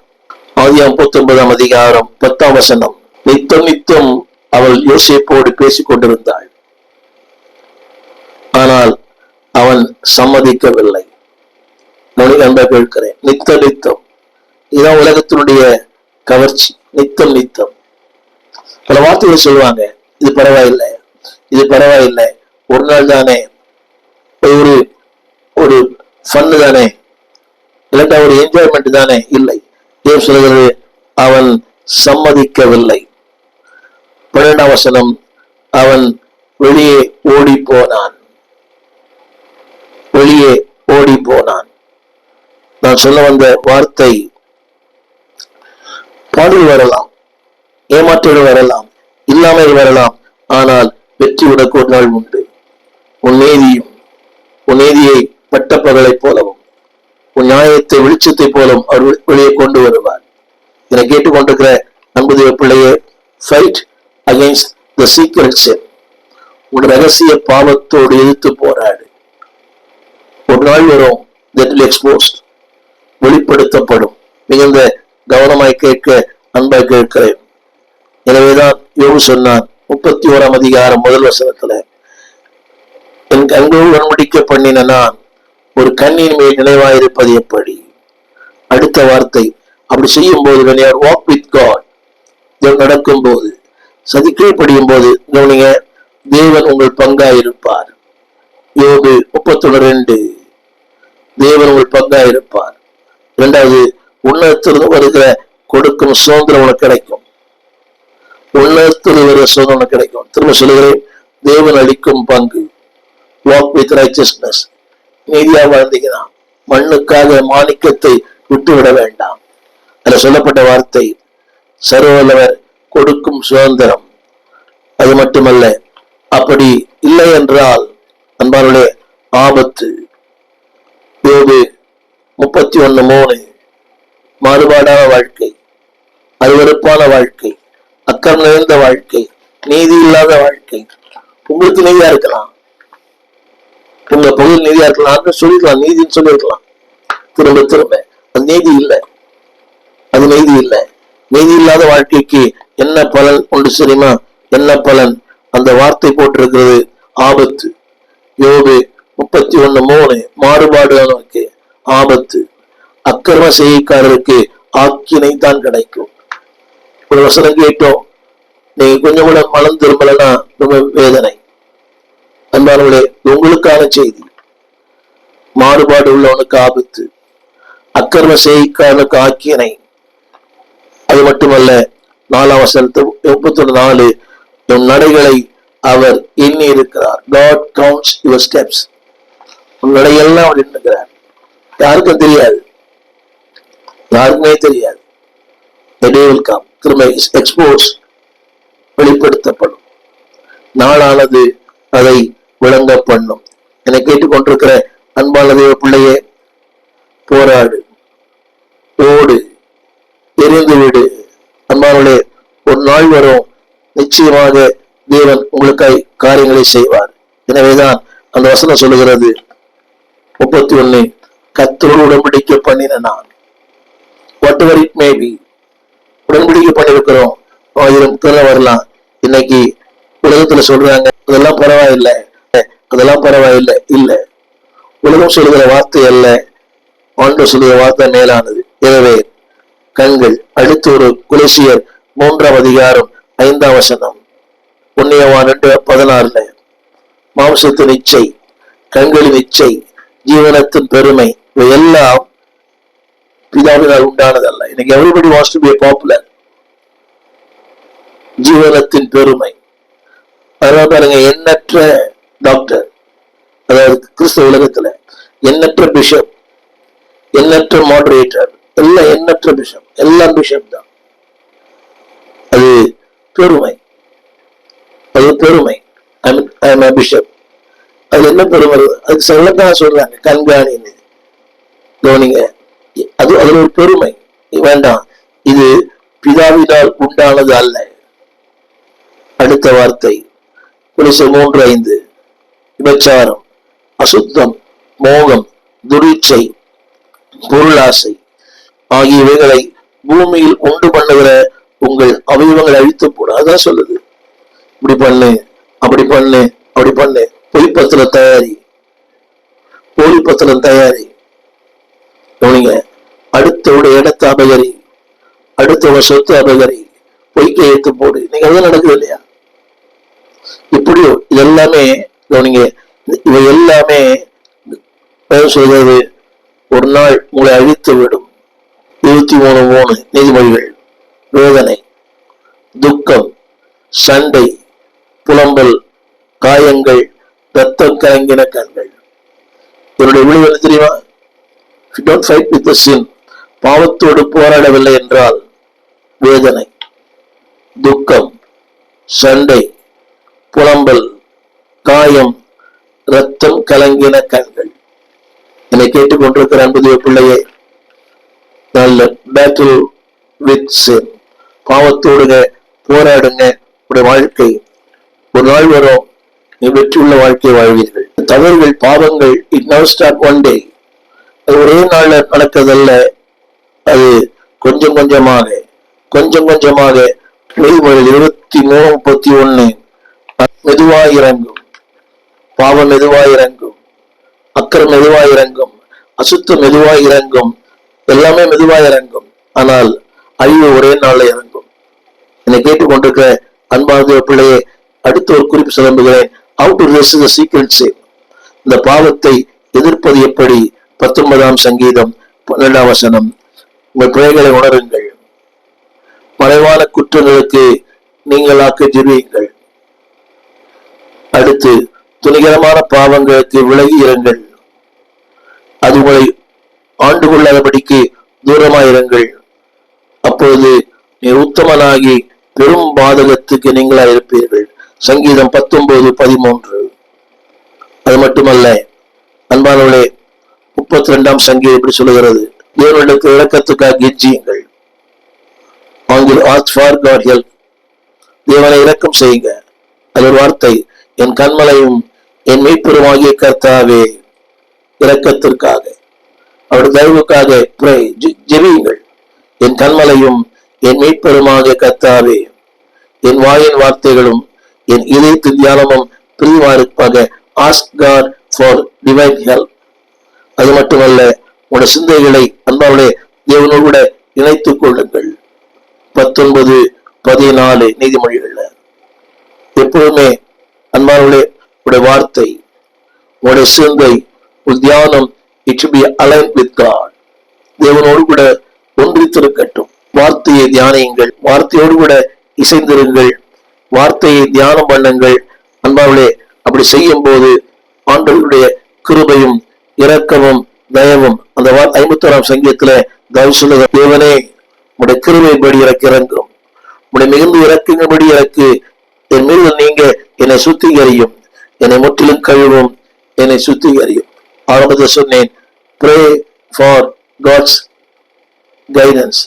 ஆதியாகமம் 19ஆம் அதிகாரம் 10ஆம் வசனம். நித்தம் நித்தம் அவள் யோசேப்போடு பேசிக் கொண்டிருந்தாள், ஆனால் அவன் சம்மதிக்கவில்லை. கேட்கிறேன், நித்த நித்தம். இதுதான் உலகத்தினுடைய கவர்ச்சி. நித்தம் நித்தம் பல வார்த்தைகள் சொல்லுவாங்க, இது பரவாயில்லை, இது பரவாயில்லை, ஒரு நாள் தானே, ஒரு ஃபன் தானே, இல்லாட்டா ஒரு என்ஜாய்மெண்ட் தானே. இல்லை, ஏன் சொல்கிறது? அவன் சம்மதிக்கவில்லை. 12ஆம் வசனம், அவன் வெளியே ஓடி போனான், வெளியே ஓடி போனான். நான் சொல்ல வந்த வார்த்தை, பாடல் வரலாம், ஏமாற்றங்கள் வரலாம், இல்லாமல் வரலாம், ஆனால் வெற்றி விடக்கு ஒரு நாள் உண்டு. உன் நீதியை பட்டப்பகலைப் போலவும் உன் நியாயத்தை வெளிச்சத்தை போலவும் அவர் வெளியே கொண்டு வருவார். என்னை கேட்டுக்கொண்டிருக்கிற அன்பு தேவ பிள்ளையே, ஃபைட் அகைன்ஸ்ட் த சீக்ரெட் சின். உன் ரகசிய பாவத்தோடு எதிர்த்து போராடு. ஒரு நாள் வரும், that will exposed, வெளிப்படுத்தப்படும். மிகுந்த கவனமாய் கேட்க அன்பாய் கேட்கிறேன். எனவேதான் யோபு சொன்னார் 31ஆம் அதிகாரம் 1 வசனத்துல, என் கண்களோடு உடன்படிக்கை பண்ணின நான் ஒரு கண்ணின் மேல் நினைவாயிருப்பது எப்படி? அடுத்த வார்த்தை, அப்படி செய்யும் போது when you walk with God, நடக்கும் போது, சதிக்கை படியும் போது கவனிங்க, தேவன் உங்கள் பங்காயிருப்பார். யோபு 31:2, தேவன் உங்கள் பங்காயிருப்பார். இரண்டாவது, உன்னதத்திலிருந்து வருகிற கொடுக்கும் சுதந்திரம் உனக்கு கிடைக்கும். உன்னதத்தில் வருகிற சுதந்திரம் உனக்கு கிடைக்கும். திரும்ப சொல்லுகிறேன், தேவன் அளிக்கும் பங்கு. Walk with righteousness. நீதியா வாழ்ந்தீங்கன்னா மண்ணுக்காக மாணிக்கத்தை விட்டுவிட வேண்டாம். அதில் சொல்லப்பட்ட வார்த்தை, சர்வவல்லவர் கொடுக்கும் சுதந்திரம். அது மட்டுமல்ல, அப்படி இல்லை என்றால் அன்பார்களே ஆபத்து. யோபு 31:3, மாறுபாடான வாழ்க்கை, அருவருப்பான வாழ்க்கை, அக்கம் நிறைந்த வாழ்க்கை, நீதி இல்லாத வாழ்க்கை. உங்களுக்கு நீதியா இருக்கலாம், உங்க பகுதியில் நீதியா இருக்கலாம், சொல்லிக்கலாம், நீதினு சொல்லிருக்கலாம் திரும்ப திரும்ப. அது நீதி இல்லை, அது நீதி இல்லை. நீதி இல்லாத வாழ்க்கைக்கு என்ன பலன் உண்டு தெரியுமா? என்ன பலன்? அந்த வார்த்தை போட்டிருக்கிறது, ஆபத்து. யோபு 31:3, மாறுபாடு ஆபத்து. அக்கிரம செய்கைக்காரருக்கு ஆக்கினை தான் கிடைக்கும். ஒரு வசனம் கேட்டோம், நீங்க கொஞ்சம் கூட மனம் திரும்பலன்னா ரொம்ப வேதனை. அன்பானவர்களே, உங்களுக்கான செய்தி. மாறுபாடு உள்ளவனுக்கு ஆபத்து, அக்கிரம செய்கைக்காரனுக்கு ஆக்கினை. அது மட்டுமல்ல, 4ஆம் வசனத்து 31:4, உன் நடைகளை அவர் எண்ணி இருக்கிறார். God counts your steps. உன் நடையெல்லாம் அவர் எண்ணுகிறார். யாருக்கும் தெரியாது, யாருக்குமே தெரியாது. The day will come. திரும்ப எக்ஸ்போஸ், வெளிப்படுத்தப்படும். நாளானது அதை விளங்க பண்ணும். என்னை கேட்டுக்கொண்டிருக்கிற அன்பான தேவ பிள்ளையே, போராடு, ஓடு, எரிந்து விடு. அன்பானவர்களே, ஒரு நாள் வரும், நிச்சயமாக தேவன் உங்களுக்காய் காரியங்களை செய்வார். எனவேதான் அந்த வசனம் சொல்லுகிறது 31, கர்த்தரோடு உடன்படிக்கை பண்ணின நான். What ever it may be, உடன்படிக்கை பண்ணிருக்கிறோம். 1000 வரலாம். இன்னைக்கு உலகத்துல சொல்றாங்க, அதெல்லாம் பரவாயில்லை, அதெல்லாம் பரவாயில்லை. இல்ல, உலகம் சொல்லுகிற வார்த்தை அல்ல, ஆண்டவர் சொல்லுகிற வார்த்தை மேலானது. எனவே கண்கள். அடுத்து ஒரு கொலோசியர் 3ஆம் அதிகாரம் 5ஆம் வசனம், 1 யோவான் 2:16, மாம்சத்தின் இச்சை, கண்களின் இச்சை, ஜீவனத்தின் பெருமை, இவையெல்லாம் பிதாவினால் உண்டானதல்ல. இன்னைக்கு everybody wants to be popular. ஜீவனத்தின் பெருமை. அதனால பாருங்க, எண்ணற்ற டாக்டர், அதாவது கிறிஸ்தவ உலகத்துல எண்ணற்ற பிஷப், எண்ணற்ற மாடரேட்டர், எல்லாம் எண்ணற்ற பிஷப், எல்லாம் பிஷப் தான். அது பெருமை, அது பெருமை. I am a bishop. அது என்ன பெருமை? அது சொல்லத்தான் சொல்றாங்க, கண்காணின்னு. கவனிங்க, அது ஒரு பெருமை வேண்டாம். இது பிதாவினால் உண்டானது அல்ல. அடுத்த வார்த்தை கொலோசியர் 3:5, விபச்சாரம், அசுத்தம், மோகம், துரிச்சை, பொருளாசை ஆகியவைகளை பூமியில் உண்டு பண்ணுகிற உங்கள் அவயவங்களை அழித்து போட. அதான் சொல்லுது, இப்படி பண்ணு, அப்படி பண்ணு, அப்படி பண்ணு. பொய்ப்பத்திரம் தயாரி, போலிப்பத்திரம் தயாரி. கவனிங்க, அடுத்தவுடைய இடத்தை அபகரி, அடுத்தவங்க சொத்து அபகரி, பொய்க்கை ஏத்து போடு. நீங்க அதான் நடக்குது இல்லையா? இப்படியோ இதெல்லாமே கவனிங்க, இவை எல்லாமே சொல்றது ஒரு நாள் உங்களை அழித்து விடும். 23:3 நீதிமொழிகள். வேதனை, துக்கம், சண்டை, புலம்பல், காயங்கள், ரத்தம் கலங்கின கண்கள். இவருடைய விளைவு என்ன தெரியுமா? If you don't fight with the sin, பாவத்தோடு போராடவில்லை என்றால் வேதனை, துக்கம், சண்டை, புலம்பல், காயம், ரத்தம் கலங்கின கண்கள். என்னை கேட்டுக்கொண்டிருக்கிற அன்பு பிள்ளையே, நல்ல பேட்டில் வித் சின், பாவத்தோடுங்க போராடுங்க. உடைய வாழ்க்கை ஒரு நாள் வரும், நீ வெற்றியுள்ள வாழ்க்கை வாழ்வீர்கள். தவறுகள், பாவங்கள், it never start one day. அது ஒரே நாள்ல நடக்கிறதல்ல. அது கொஞ்சம் கொஞ்சமாக கொஞ்சம் கொஞ்சமாக 23:31 மெதுவாய் இறங்கும். பாவம் மெதுவாய் இறங்கும், அக்கிரம் மெதுவாய் இறங்கும், அசுத்தம் மெதுவாய் இறங்கும், எல்லாமே மெதுவாய் இறங்கும். ஆனால் அழிவு ஒரே நாள்ல இறங்கும். என்னை கேட்டுக்கொண்டிருக்கிற அன்பான பிள்ளையே, அடுத்த ஒரு குறிப்பு சொல்லுகிறேன். How to resist the secret sin. இந்த பாவத்தை எதிர்ப்பது எப்படி? 19ஆம் சங்கீதம் 12ஆம் வசனம். உங்கள் பிழைகளை உணருங்கள், மறைவான குற்றங்களுக்கு நீங்களாக்க ஜெபியுங்கள். அடுத்து, துணிகரமான பாவங்களுக்கு விலகி இருங்கள். அது உங்களை ஆண்டு கொள்ளாதபடிக்கு தூரமாயிருங்கள். அப்பொழுது நீ உத்தமனாகி பெரும் பாதகத்துக்கு நீங்களா இருப்பீர்கள். சங்கீதம் 19:13. அது மட்டுமல்ல அன்பானவர்களே, 32ஆம் சங்கீதம் எப்படி சொல்லுகிறது? தேவனுக்கு இரக்கத்துக்காக கெஞ்சியுங்கள். ஆங்கில ஆஸ்க் ஃபார் காட் ஹெல்ப். தேவனை இரக்கம் செய்யுங்க. அது ஒரு வார்த்தை, என் கண்மலையும் என் மீட்பெருமாகிய கர்த்தாவே, இரக்கத்திற்காக, அவருடைய தயவுக்காக ஜெபியுங்கள். என் கண்மலையும் என் மீட்பெருமாகிய கர்த்தாவே, என் வாயின் வார்த்தைகளும் என் இதயத்தின் தியானமும் பிரிவாருக்காக ask God for divine help. அது மட்டுமல்ல, உங்களுடைய சிந்தைகளை அன்பாவுடைய தேவனோடு கூட இணைத்துக் கொள்ளுங்கள். 19:14 நீதிமொழிகள்ல எப்பொழுதுமே அன்பாவுடைய உடைய வார்த்தை, உங்களுடைய சிந்தை, உங்கள் தியானம், it should be aligned with God. தேவனோடு கூட ஒன்றித்திருக்கட்டும். வார்த்தையை தியானியுங்கள், வார்த்தையோடு கூட இசைந்திருங்கள், வார்த்தையை தியானம் பண்ணுங்கள். அன்பாவுடைய அப்படி செய்யும் போது ஆண்டவருடைய கிருபையும் இரக்கமும் தயவும், அந்த 51ஆம் சங்கீதத்துல தயவு சொல்லுங்க, தேவனே உடைய கிருபையின்படி இறங்கும், உடைய மிகுந்த இறக்கும்படி எனக்கு என் மீது நீங்க என்னை சுத்திகரியும், என்னை முற்றிலும் கழுவும், என்னை சுத்திகரியும். ஆரம்பத்தில் சொன்னேன், pray for God's guidance,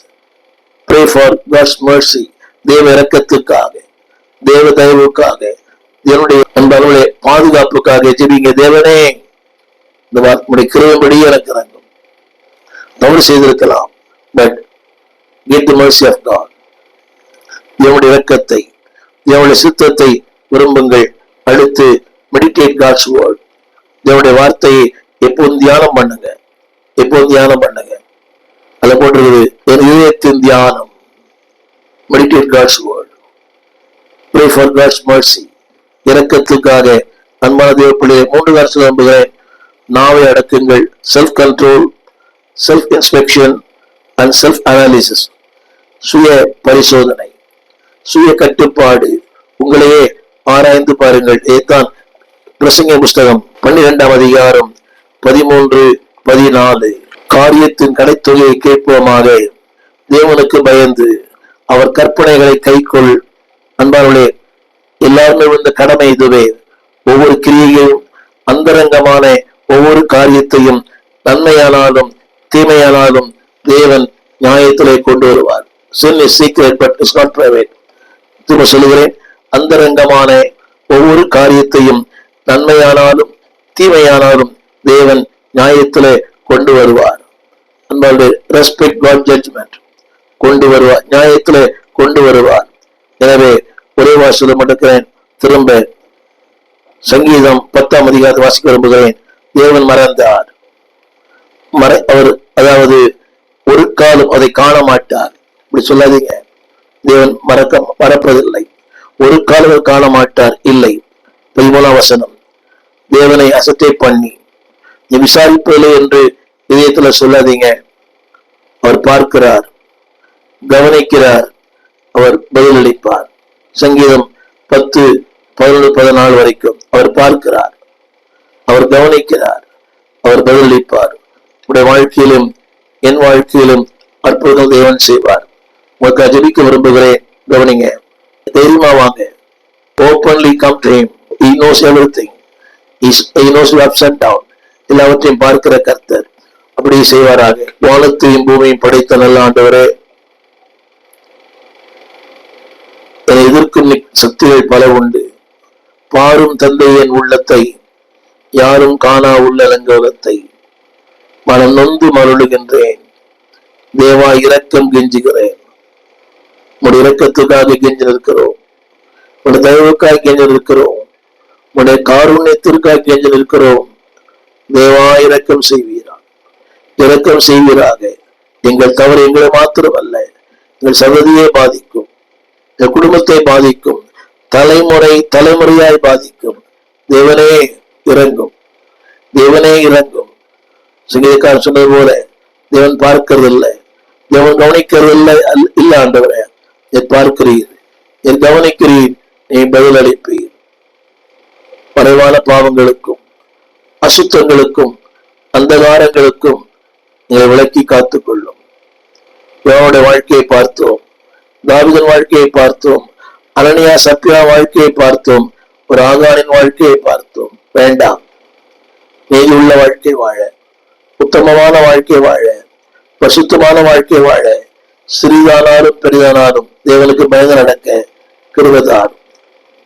pray for God's mercy. தேவ இரக்கத்துக்காக, தேவ தயவுக்காக, என்னுடைய அன்பர்களுடைய பாதுகாப்புக்காக ஜெபிங்க. தேவனே இந்த வார்த்தையுடைய கிருபையின்படி எனக்கு இறங்கும். தவறு செய்திருக்கலாம், but get the mercy of God. தேவனுடைய இரக்கத்தை, தேவனுடைய சித்தத்தை விரும்புங்கள். அடுத்து meditate God's word. தேவனுடைய வார்த்தையை எப்போதும் தியானம் பண்ணுங்க, எப்போதும் தியானம் பண்ணுங்க. அதை போன்றது என் இதயத்தின் தியானம். meditate God's word. pray for God's mercy. இரக்கத்துக்காக அன்பான தேவ பிள்ளையை 3 காரியங்களை நம்புகிறேன். நாவை அடக்குங்கள், self control, self inspection and self analysis. சுய பரிசோதனை, சுய கட்டுப்பாடு. உங்களையே ஆராய்ந்து பாருங்கள். இதுதான் பிரசங்க புஸ்தகம் 12ஆம் அதிகாரம் 13-14. காரியத்தின் கடைத்தொகையை கேட்போமாக, தேவனுக்கு பயந்து அவர் கற்பனைகளை கைக்கொள். அன்பார்களே, எல்லாருமே இந்த கடமை இதுவே. ஒவ்வொரு கிரியையும், அந்தரங்கமான ஒவ்வொரு காரியத்தையும், நன்மையானாலும் தீமையானாலும் தேவன் நியாயத்திலே கொண்டு வருவார். Sin is secret but it's not private. திரும்ப சொல்லுகிறேன், அந்தரங்கமான ஒவ்வொரு காரியத்தையும், நன்மையானாலும் தீமையானாலும் தேவன் நியாயத்திலே கொண்டு வருவார். அன்பார்களே, ரெஸ்பெக்ட் காட் ஜட்ஜ்மெண்ட், கொண்டு வருவார், நியாயத்திலே கொண்டு வருவார். எனவே ஒரே வாசல மடக்கிறேன். திரும்ப சங்கீதம் 10ஆம் அதிகாரத்தை வாசிக்க விரும்புகிறேன். தேவன் மறந்தார், அவர் அதாவது ஒரு காலம் அதை காண மாட்டார். இப்படி சொல்லாதீங்க, தேவன் மறப்பதில்லை. ஒரு காலம் காண மாட்டார் இல்லை. 13ஆம் வசனம், தேவனை அசட்டை பண்ணி நீ விசாரிப்பதில்லை என்று இதயத்துல சொல்லாதீங்க. அவர் பார்க்கிறார், கவனிக்கிறார், அவர் பதிலளிப்பார். சங்கீதம் 10, 11, 14 வரைக்கும் அவர் பார்க்கிறார், அவர் கவனிக்கிறார், அவர் பதிலளிப்பார். உடைய வாழ்க்கையிலும் என் வாழ்க்கையிலும் அற்புதம் தேவன் செய்வார். உங்களுக்கு ஜெபிக்க விரும்புகிறேன். கவனிங்க, தைரியமா வாங்க. Openly come to him. He knows everything. He knows the ups and down. எல்லாவற்றையும் பார்க்கிற கர்த்தர் அப்படி செய்வாராக. வானத்தையும் பூமியும் படைத்த நல்ல ஆண்டவரே, என்னை எதிர்க்கும் சக்திகள் பல உண்டு. பாரும் தந்தை என் உள்ளத்தை, யாரும் காணா உள்ளலங்கோலத்தை. மனம் நொந்து மருளுகின்றேன். தேவா இரக்கம் கெஞ்சுகிறேன். உடைய இரக்கத்துக்காக கெஞ்சி நிற்கிறோம். உடைய தயவுக்காக கெஞ்சி நிற்கிறோம். உடைய காருண்யத்திற்காக கெஞ்சி நிற்கிறோம். தேவா இரக்கம் செய்வீரா, இரக்கம் செய்வீராக. எங்கள் தவறு எங்களை மாத்திரமல்ல, எங்கள் சந்ததியை பாதிக்கும், எங்கள் குடும்பத்தை பாதிக்கும், தலைமுறையாய் பாதிக்கும். தேவனே இறங்கும், தேவனே இறங்கும். சங்கீதக்காரர் சொன்னது போல, தேவன் பார்க்கிறது இல்லை, தேவன் கவனிக்கிறது இல்லை. இல்ல ஆண்டவரே, என் பார்க்கிறீர், என் கவனிக்கிறீர், நீ பதில் அளிப்பீர். மறைவான பாவங்களுக்கும் அசுத்தங்களுக்கும் அந்தகாரங்களுக்கும் நீங்களை விளக்கி காத்துக் கொள்ளும். யோவானுடைய வாழ்க்கையை பார்த்தோம், தாவீதின் வாழ்க்கையை பார்த்தோம், அனனியா சப்பியா வாழ்க்கையை பார்த்தோம், ஒரு ஆகாரின் வாழ்க்கையை பார்த்தோம். வேண்டாம், நீதியுள்ள வாழ்க்கை வாழ, உத்தமமான வாழ்க்கை வாழ, பரிசுத்தமான வாழ்க்கை வாழ, சிறிதானாலும் பெரிதானாலும் தேவனுக்கு பயந்து நடக்க கிருபைதாரும்.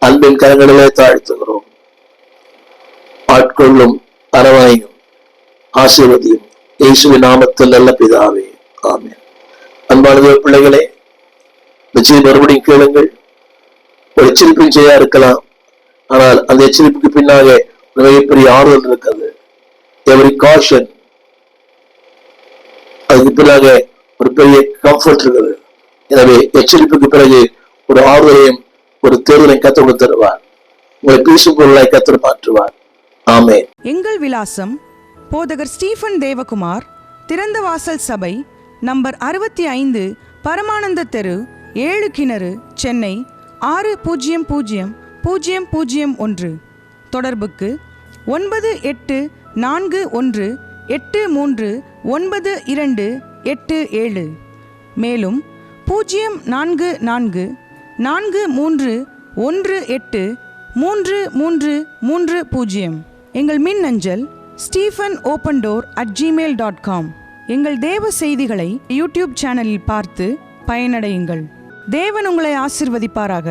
அன்பின் கரங்களிலே தாழ்த்துகிறோம். ஆட்கொள்ளும், அரவணையும், ஆசீர்வதியும் இயேசுவின் நாமத்தில் நல்ல பிதாவே, ஆமென். அன்பான பிள்ளைகளே, மறுபடியும் கேளுங்கள். ஒரு எச்சரிப்பின் செய்யா இருக்கலாம், ஆனால் அந்த எச்சரிப்புக்கு பின்னாக மிகப்பெரிய ஆறுதல் இருக்கிறது. எவரி காஷன், அதுக்கு பின்னாக ஒரு பெரிய கம்ஃபர்ட் இருக்குது. எனவே எச்சரிப்புக்கு பிறகு ஒரு ஆறுதலையும் ஒரு தேர்தலையும் கத்தர் தருவார். உங்களை பேசும் பொருளாய் கத்தர் மாற்றுவார். ஆமென். எங்கள் விலாசம்: போதகர் ஸ்டீபன் தேவகுமார், திறந்த வாசல் சபை, நம்பர் 65, பரமானந்த தெரு, 7 கிணறு, சென்னை 600001. தொடர்புக்கு 9841839287. மேலும் 04443183330. எங்கள் மின்னஞ்சல் stephenopendor@gmail.com. எங்கள் தேவ செய்திகளை யூடியூப் சேனலில் பார்த்து பயனடையுங்கள். தேவன் உங்களை ஆசீர்வதிப்பாராக.